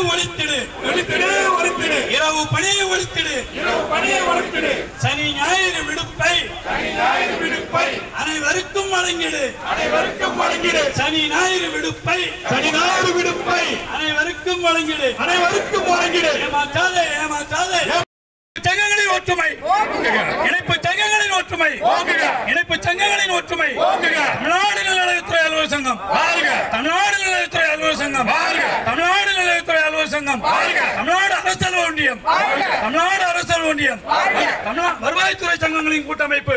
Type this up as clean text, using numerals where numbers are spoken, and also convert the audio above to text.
ஒழித்திடு இரவு பணியை ஒழித்திடு சனி ஞாயிறு விடுப்பை அனைவருக்கும் வழங்கிடு சனி ஞாயிறு விடுப்பை அனைவருக்கும் வழங்கிடு ஏமாற்றாதே சங்கங்களின் ஒற்றுமை இணைப்பு சங்கங்களின் ஒற்றுமை தமிழ்நாடு நலத்துறை அலுவலர் சங்கம் தமிழ்நாடு நலத்துறை அலுவலர் சங்கம் தமிழ்நாடு நலத்துறை அலுவலர் சங்கம் தமிழ்நாடு அரசல் ஒன்றியம் வருவாய்த்துறை சங்கங்களின் கூட்டமைப்பு